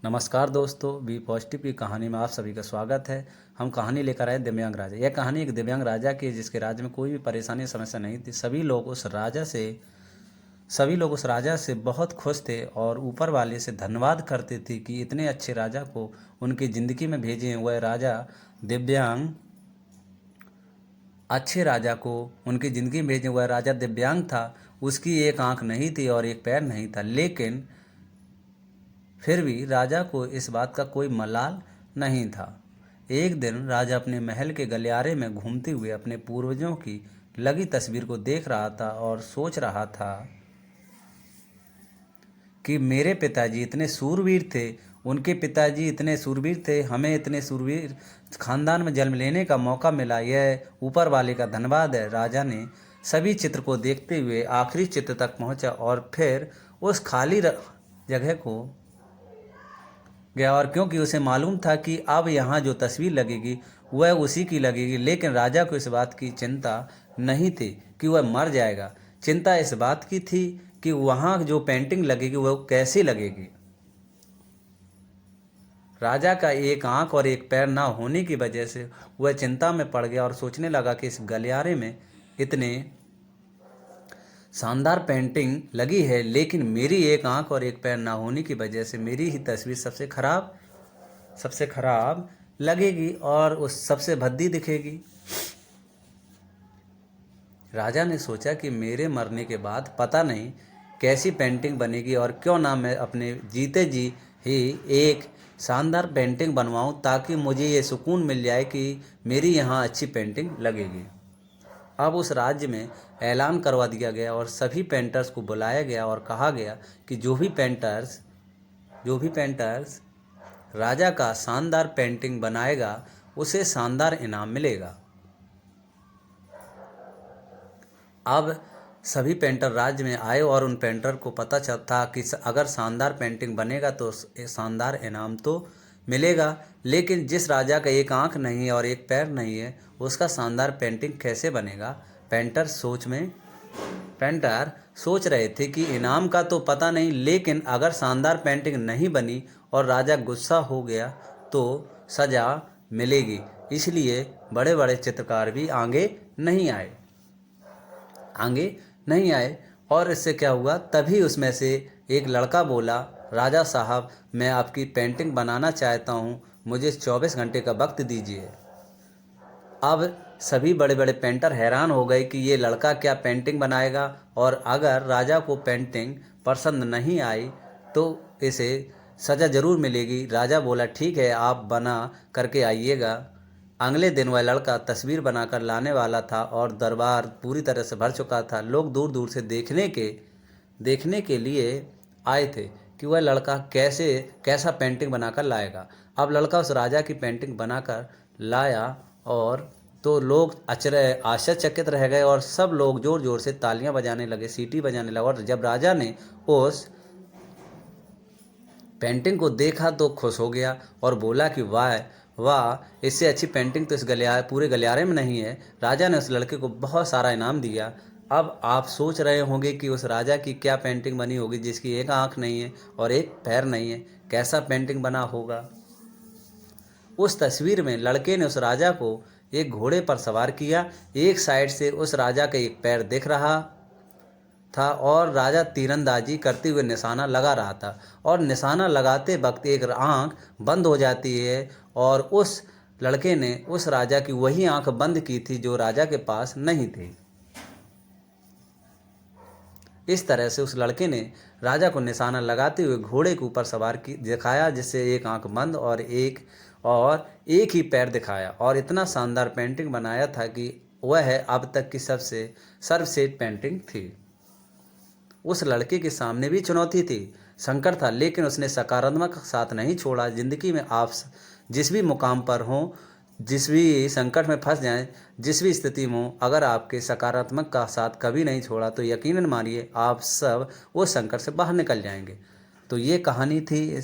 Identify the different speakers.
Speaker 1: नमस्कार दोस्तों, B positive की कहानी में आप सभी का स्वागत है। हम कहानी लेकर आए दिव्यांग राजा। यह कहानी एक दिव्यांग राजा की है जिसके राज्य में कोई भी परेशानी समस्या नहीं थी। सभी लोग उस राजा से बहुत खुश थे और ऊपर वाले से धन्यवाद करते थे कि इतने अच्छे राजा को उनकी ज़िंदगी में भेजे। वह राजा दिव्यांग अच्छे राजा को उनकी ज़िंदगी में भेजे। वह राजा दिव्यांग था, उसकी एक आंख नहीं थी और एक पैर नहीं था, लेकिन फिर भी राजा को इस बात का कोई मलाल नहीं था। एक दिन राजा अपने महल के गलियारे में घूमते हुए अपने पूर्वजों की लगी तस्वीर को देख रहा था और सोच रहा था कि मेरे पिताजी इतने सूरवीर थे, उनके पिताजी इतने सूरवीर थे, हमें इतने सूरवीर खानदान में जन्म लेने का मौका मिला। यह ऊपर वाले का धन्यवाद है। राजा ने सभी चित्र को देखते हुए आखिरी चित्र तक पहुंचा और फिर उस खाली जगह को गया, और क्योंकि उसे मालूम था कि अब यहाँ जो तस्वीर लगेगी वह उसी की लगेगी, लेकिन राजा को इस बात की चिंता नहीं थी कि वह मर जाएगा। चिंता इस बात की थी कि वहाँ जो पेंटिंग लगेगी वह कैसी लगेगी। राजा का एक आंख और एक पैर ना होने की वजह से वह चिंता में पड़ गया और सोचने लगा कि इस गलियारे में इतने शानदार पेंटिंग लगी है, लेकिन मेरी एक आंख और एक पैर ना होने की वजह से मेरी ही तस्वीर सबसे खराब लगेगी और उस सबसे भद्दी दिखेगी। राजा ने सोचा कि मेरे मरने के बाद पता नहीं कैसी पेंटिंग बनेगी, और क्यों ना मैं अपने जीते जी ही एक शानदार पेंटिंग बनवाऊं, ताकि मुझे ये सुकून मिल जाए कि मेरी यहाँ अच्छी पेंटिंग लगेगी। अब उस राज्य में ऐलान करवा दिया गया और सभी पेंटर्स को बुलाया गया और कहा गया कि जो भी पेंटर्स राजा का शानदार पेंटिंग बनाएगा उसे शानदार इनाम मिलेगा। अब सभी पेंटर राज्य में आए और उन पेंटर को पता था कि अगर शानदार पेंटिंग बनेगा तो शानदार इनाम तो मिलेगा, लेकिन जिस राजा का एक आंख नहीं है और एक पैर नहीं है उसका शानदार पेंटिंग कैसे बनेगा। पेंटर सोच रहे थे कि इनाम का तो पता नहीं, लेकिन अगर शानदार पेंटिंग नहीं बनी और राजा गुस्सा हो गया तो सज़ा मिलेगी। इसलिए बड़े बड़े चित्रकार भी आगे नहीं आए। और इससे क्या हुआ, तभी उसमें से एक लड़का बोला, राजा साहब, मैं आपकी पेंटिंग बनाना चाहता हूँ, मुझे 24 घंटे का वक्त दीजिए। अब सभी बड़े बड़े पेंटर हैरान हो गए कि ये लड़का क्या पेंटिंग बनाएगा, और अगर राजा को पेंटिंग पसंद नहीं आई तो इसे सज़ा ज़रूर मिलेगी। राजा बोला, ठीक है, आप बना करके आइएगा। अगले दिन वह लड़का तस्वीर बनाकर लाने वाला था और दरबार पूरी तरह से भर चुका था। लोग दूर दूर से देखने के लिए आए थे कि वह लड़का कैसा पेंटिंग बनाकर लाएगा। अब लड़का उस राजा की पेंटिंग बनाकर लाया और तो लोग आश्चर्यचकित रह गए और सब लोग ज़ोर ज़ोर से तालियां बजाने लगे, सीटी बजाने लगे। और जब राजा ने उस पेंटिंग को देखा तो खुश हो गया और बोला कि वाह वाह, इससे अच्छी पेंटिंग तो पूरे गलियारे में नहीं है। राजा ने उस लड़के को बहुत सारा इनाम दिया। अब आप सोच रहे होंगे कि उस राजा की क्या पेंटिंग बनी होगी जिसकी एक आंख नहीं है और एक पैर नहीं है, कैसा पेंटिंग बना होगा। उस तस्वीर में लड़के ने उस राजा को एक घोड़े पर सवार किया। एक साइड से उस राजा का एक पैर दिख रहा था और राजा तीरंदाजी करते हुए निशाना लगा रहा था, और निशाना लगाते वक्त एक आंख बंद हो जाती है, और उस लड़के ने उस राजा की वही आंख बंद की थी जो राजा के पास नहीं थी। इस तरह से उस लड़के ने राजा को निशाना लगाते हुए घोड़े के ऊपर सवार दिखाया, जिससे एक आंख बंद और एक ही पैर दिखाया, और इतना शानदार पेंटिंग बनाया था कि वह अब तक की सबसे सर्वश्रेष्ठ पेंटिंग थी। उस लड़के के सामने भी चुनौती थी, संकट था, लेकिन उसने सकारात्मक साथ नहीं छोड़ा। जिंदगी में आप जिस भी मुकाम पर हों, जिस भी संकट में फंस जाएं, जिस भी स्थिति में हो, अगर आपके सकारात्मक का साथ कभी नहीं छोड़ा तो यकीनन मानिए आप सब उस संकट से बाहर निकल जाएंगे। तो ये कहानी थी